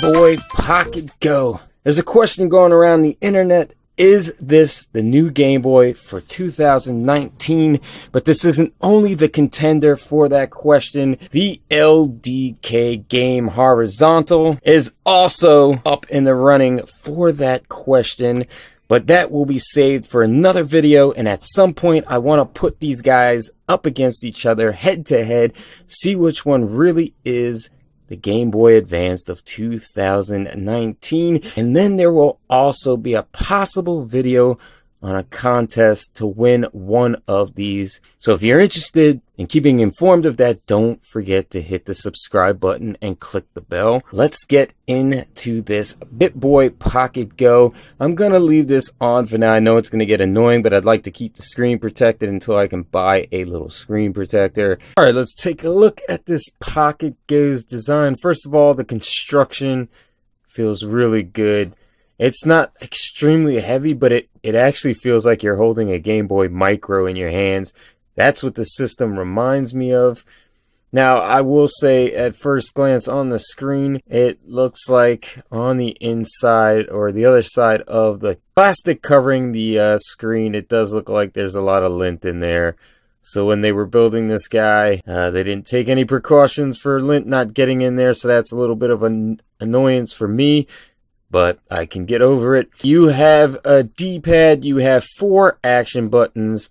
Bittboy Pocket Go. There's a question going around the internet. Is this the new Game Boy for 2019? But this isn't only the contender for that question. The LDK Game Horizontal is also up in the running for that question. But that will be saved for another video, and at some point I want to put these guys up against each other, head to head, see which one really is the Game Boy Advance of 2019. And then there will also be a possible video on a contest to win one of these. So if you're interested in keeping informed of that, don't forget to hit the subscribe button and click the bell. Let's get into this Bittboy Pocket Go. I'm gonna leave this on for now. I know it's gonna get annoying, but I'd like to keep the screen protected until I can buy a little screen protector. All right, let's take a look at this Pocket Go's design. First of all, the construction feels really good. It's not extremely heavy, but it actually feels like you're holding a Gameboy Micro in your hands. That's what the system reminds me of. Now, I will say at first glance on the screen, it looks like on the inside or the other side of the plastic covering the screen, it does look like there's a lot of lint in there. So when they were building this guy, they didn't take any precautions for lint not getting in there, so that's a little bit of an annoyance for me. But I can get over it. You have a D-pad. You have 4 action buttons,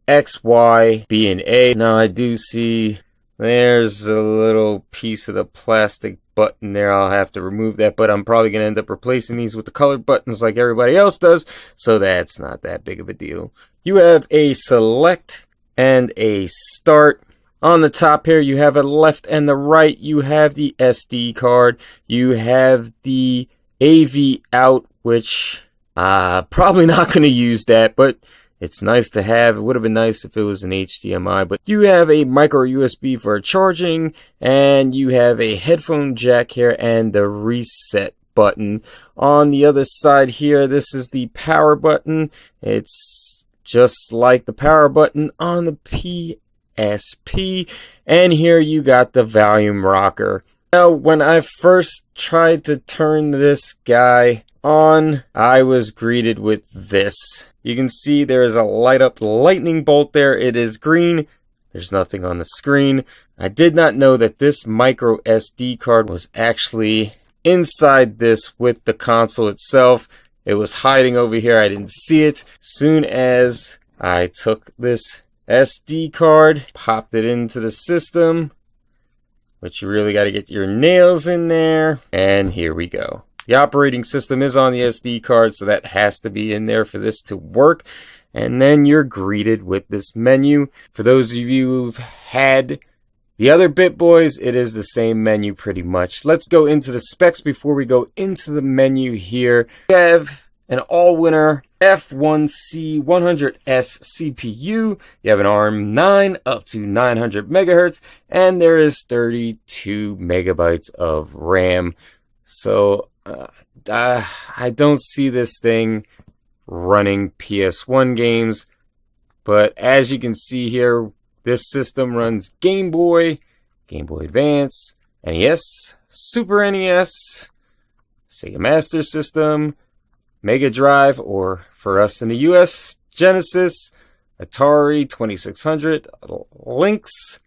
X, Y, B, and A. Now I do see there's a little piece of the plastic button there. I'll have to remove that, but I'm probably going to end up replacing these with the colored buttons like everybody else does, so that's not that big of a deal. You have a select and a start. On the top here, you have a left and the right. You have the SD card. You have the AV out, which probably not going to use that, but it's nice to have. It would have been nice if it was an HDMI, but you have a micro USB for charging, and you have a headphone jack here and the reset button. On the other side here, this is the power button. It's just like the power button on the PSP, and here you got the volume rocker. Now, when I first tried to turn this guy on, I was greeted with this. You can see there is a light up lightning bolt there. It is green. There's nothing on the screen. I did not know that this micro SD card was actually inside this with the console itself. It was hiding over here. I didn't see it. Soon as I took this SD card, popped it into the system, but you really got to get your nails in there. And here we go. The operating system is on the SD card, so that has to be in there for this to work. And then you're greeted with this menu. For those of you who've had the other Bittboys, it is the same menu pretty much. Let's go into the specs before we go into the menu here. We have an all-winner F1C 100S CPU. You have an ARM 9 up to 900 megahertz, and there is 32 megabytes of RAM. So I don't see this thing running PS1 games, but as you can see here, this system runs Game Boy, Game Boy Advance, NES, Super NES, Sega Master System, Mega Drive, or for us in the US, Genesis, Atari 2600, Lynx,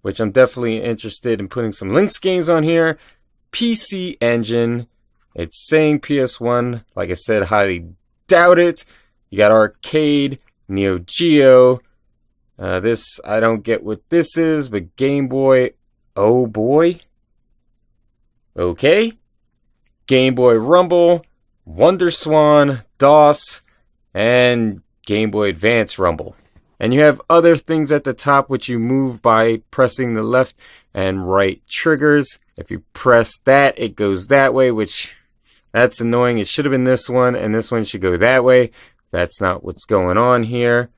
which I'm definitely interested in putting some Lynx games on here, PC Engine. It's saying PS1, like I said, highly doubt it. You got Arcade, Neo Geo. This, I don't get what this is, but Game Boy, oh boy. Okay. Game Boy Rumble, Wonder Swan, DOS, and Game Boy Advance Rumble. And you have other things at the top which you move by pressing the left and right triggers. If you press that, it goes that way, which that's annoying. It should have been this one, and this one should go that way. That's not what's going on here.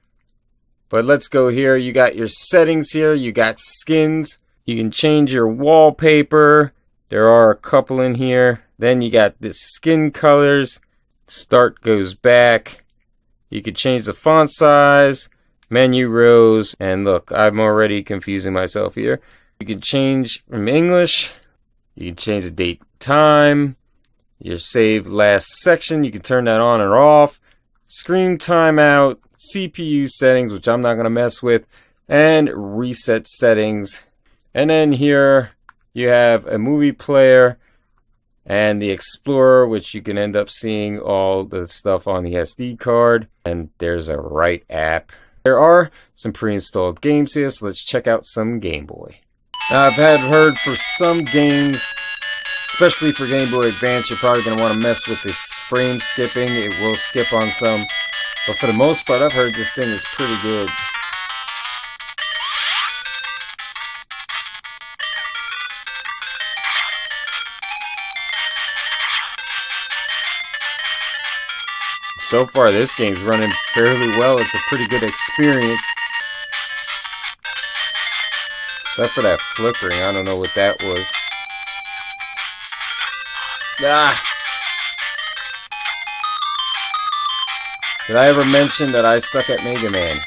But let's go here. You got your settings here. You got skins. You can change your wallpaper. There are a couple in here. Then you got the skin colors. Start goes back. You could change the font size, menu rows, and look, I'm already confusing myself here. You can change from English. You can change the date, time. Your save last section, you can turn that on or off. Screen timeout, CPU settings, which I'm not going to mess with, and reset settings. And then here you have a movie player and the Explorer, which you can end up seeing all the stuff on the SD card. And there's a Write app. There are some pre-installed games here, so let's check out some Game Boy. Now, I've heard for some games, especially for Game Boy Advance, you're probably going to want to mess with this frame skipping. It will skip on some, but for the most part, I've heard this thing is pretty good. So far, this game's running fairly well. It's a pretty good experience. Except for that flickering. I don't know what that was. Ah! Did I ever mention that I suck at Mega Man?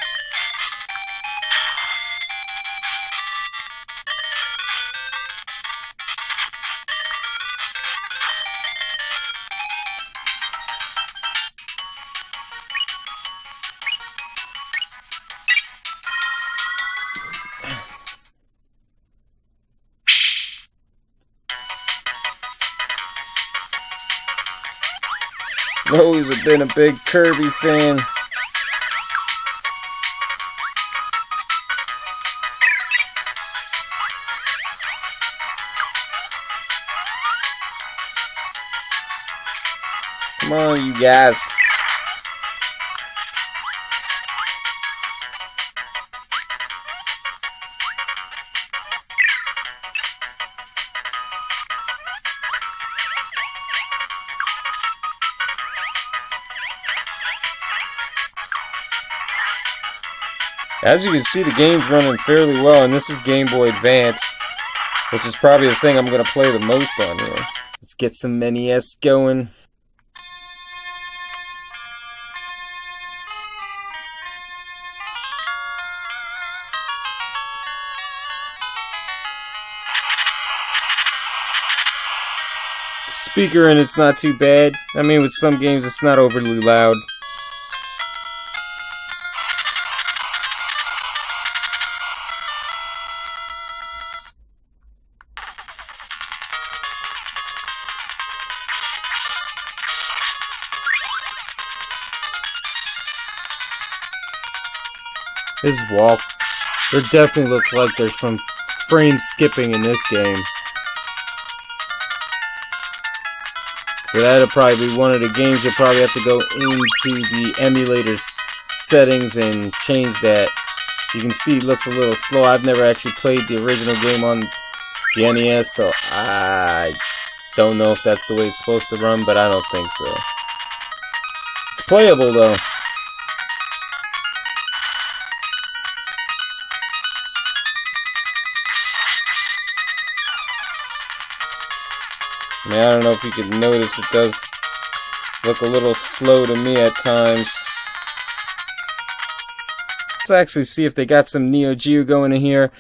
Always have been a big Kirby fan. Come on, you guys. As you can see, the game's running fairly well, and this is Game Boy Advance, which is probably the thing I'm going to play the most on here. Let's get some NES going. The speaker in it's not too bad. I mean, with some games it's not overly loud. His walk, there definitely looks like there's some frame skipping in this game. So that'll probably be one of the games you'll probably have to go into the emulator settings and change that. You can see it looks a little slow. I've never actually played the original game on the NES, so I don't know if that's the way it's supposed to run, but I don't think so. It's playable though. I mean, I don't know if you could notice, it does look a little slow to me at times. Let's actually see if they got some Neo Geo going in here.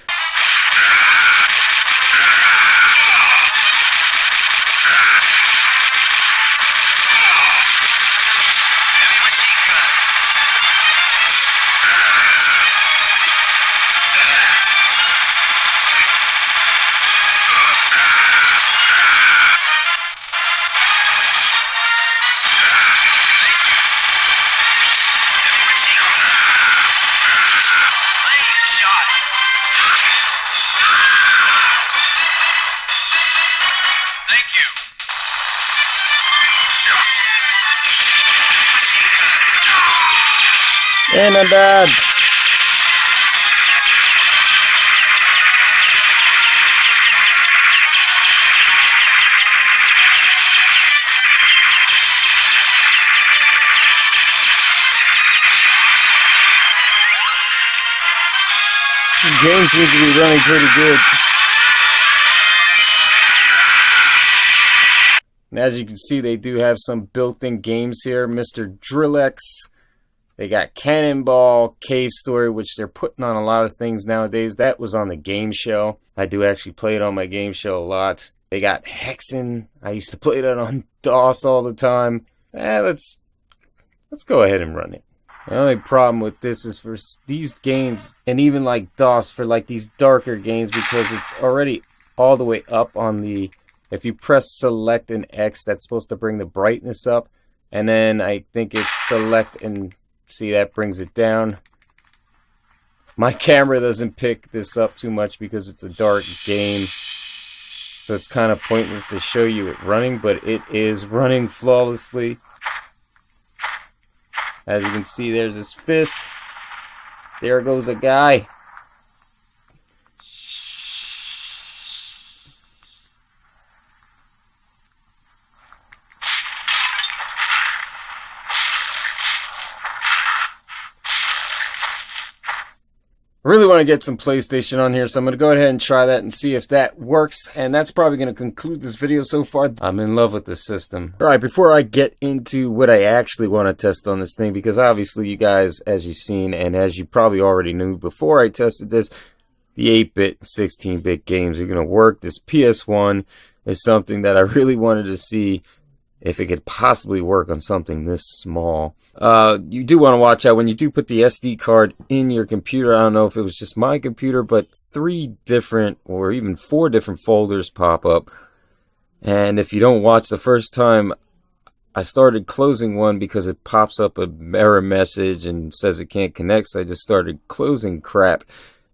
And I'm bad. The game seems to be running pretty good. And as you can see, they do have some built-in games here. Mr. Drillex. They got Cannonball, Cave Story, which they're putting on a lot of things nowadays. That was on the game show. I do actually play it on my game show a lot. They got Hexen. I used to play that on DOS all the time. Let's go ahead and run it. The only problem with this is for these games, and even like DOS, for like these darker games, because it's already all the way up on the, if you press select and X, that's supposed to bring the brightness up, and then I think it's select and see, that brings it down. My camera doesn't pick this up too much because it's a dark game, so it's kind of pointless to show you it running, but it is running flawlessly. As you can see, there's his fist. There goes a guy. I really want to get some PlayStation on here, so I'm going to go ahead and try that and see if that works. And that's probably going to conclude this video so far. I'm in love with the system. Alright, before I get into what I actually want to test on this thing, because obviously you guys, as you've seen, and as you probably already knew before I tested this, the 8-bit, 16-bit games are going to work. This PS1 is something that I really wanted to see if it could possibly work on something this small. You do want to watch out when you do put the SD card in your computer. I don't know if it was just my computer, but 3 different or even 4 different folders pop up. And if you don't watch the first time, I started closing one because it pops up a error message and says it can't connect, so I just started closing crap.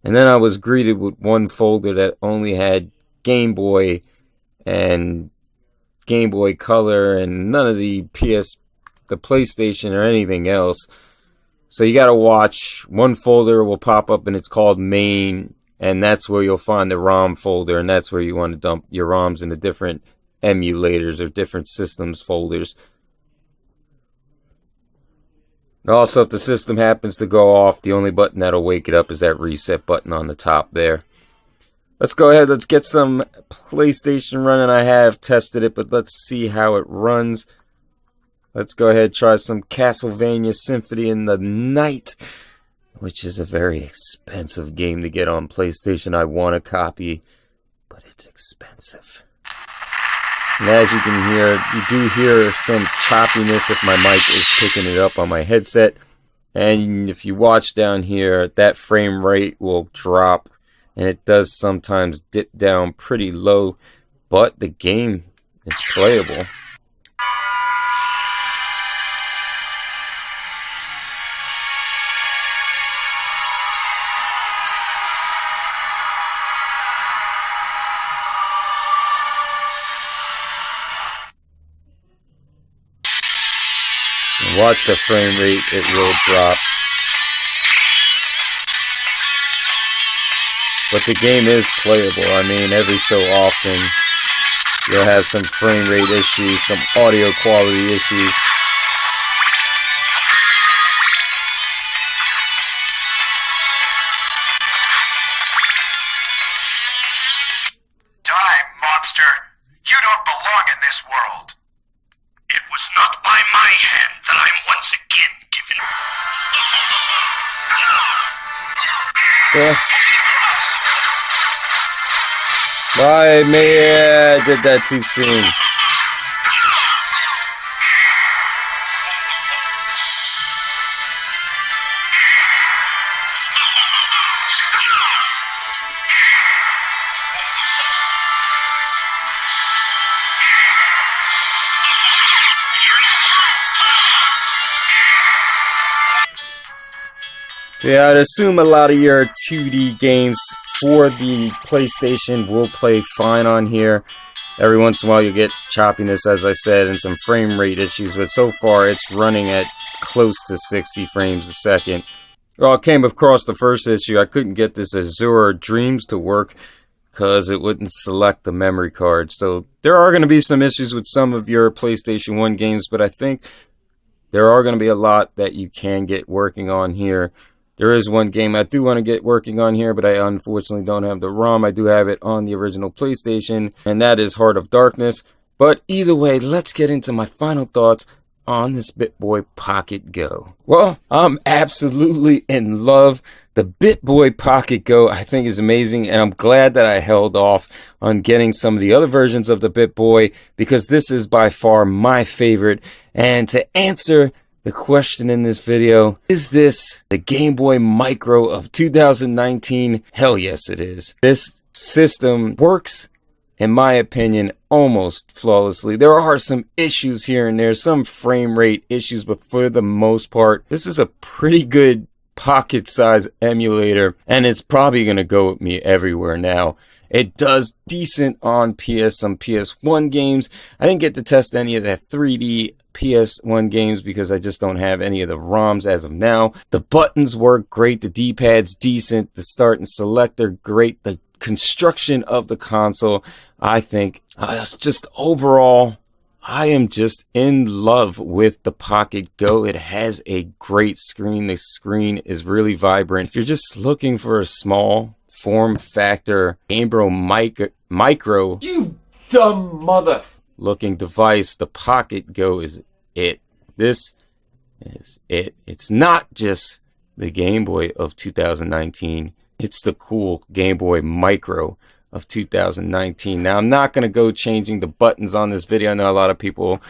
And then I was greeted with one folder that only had Game Boy and Gameboy Color and none of the PlayStation or anything else. So you gotta watch. One folder will pop up and it's called main, and that's where you'll find the ROM folder, and that's where you want to dump your ROMs into different emulators or different systems folders. Also, if the system happens to go off, the only button that'll wake it up is that reset button on the top there. Let's go ahead, let's get some PlayStation running. I have tested it, but let's see how it runs. Let's go ahead and try some Castlevania Symphony in the Night, which is a very expensive game to get on PlayStation. I want a copy, but it's expensive. And as you can hear, you do hear some choppiness if my mic is picking it up on my headset. And if you watch down here, that frame rate will drop. And it does sometimes dip down pretty low, but the game is playable. And watch the frame rate, it will drop. But the game is playable. I mean, every so often you'll have some frame rate issues, some audio quality issues. Die, monster! You don't belong in this world! It was not by my hand that I'm once again given. Yeah. I did that too soon. Yeah, I'd assume a lot of your 2D games for the PlayStation will play fine on here. Every once in a while you get choppiness, as I said, and some frame rate issues, but so far it's running at close to 60 frames a second. Well, I came across the first issue. I couldn't get this Azure Dreams to work because it wouldn't select the memory card. So there are going to be some issues with some of your PlayStation 1 games, but I think there are going to be a lot that you can get working on here. There is one game I do want to get working on here, but I unfortunately don't have the ROM. I do have it on the original PlayStation, and that is Heart of Darkness. But either way, let's get into my final thoughts on this Bittboy Pocket Go. Well, I'm absolutely in love. The Bittboy Pocket Go, I think, is amazing, and I'm glad that I held off on getting some of the other versions of the Bittboy because this is by far my favorite. And to answer the question in this video, is this the Gameboy Micro of 2019? Hell yes, it is. This system works, in my opinion, almost flawlessly. There are some issues here and there, some frame rate issues, but for the most part, this is a pretty good pocket size emulator, and it's probably going to go with me everywhere now. It does decent on some PS1 games. I didn't get to test any of the 3D PS1 games because I just don't have any of the ROMs as of now. The buttons work great, the D-pad's decent, the start and select are great, the construction of the console, I think, it's just overall, I am just in love with the Pocket Go. It has a great screen. The screen is really vibrant. If you're just looking for a small form factor Gameboy Micro, you dumb mother looking device, the Pocket Go is it. This is it. It's not just the Game Boy of 2019. It's the cool Gameboy Micro of 2019. Now, I'm not going to go changing the buttons on this video. I know a lot of people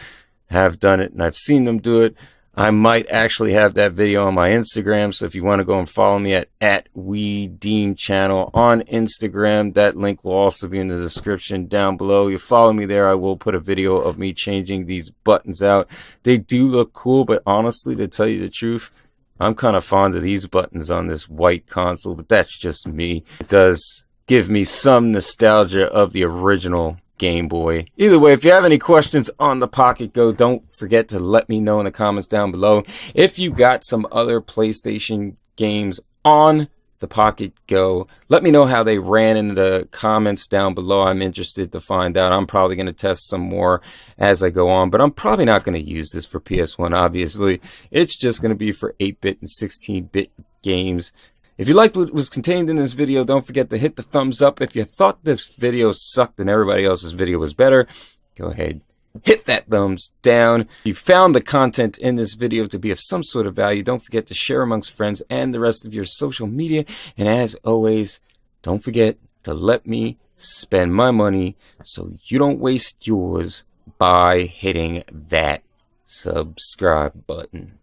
have done it, and I've seen them do it. I might actually have that video on my Instagram, so if you want to go and follow me at We Deem channel on Instagram, that link will also be in the description down below. You follow me there, I will put a video of me changing these buttons out. They do look cool, but honestly, to tell you the truth, I'm kind of fond of these buttons on this white console, but that's just me. It does give me some nostalgia of the original Game Boy. Either way, if you have any questions on the Pocket Go, don't forget to let me know in the comments down below. If you got some other PlayStation games on the Pocket Go, let me know how they ran in the comments down below. I'm interested to find out. I'm probably going to test some more as I go on, but I'm probably not going to use this for PS1, obviously. It's just going to be for 8-bit and 16-bit games. If you liked what was contained in this video, don't forget to hit the thumbs up. If you thought this video sucked and everybody else's video was better, go ahead, hit that thumbs down. If you found the content in this video to be of some sort of value, don't forget to share amongst friends and the rest of your social media. And as always, don't forget to let me spend my money so you don't waste yours by hitting that subscribe button.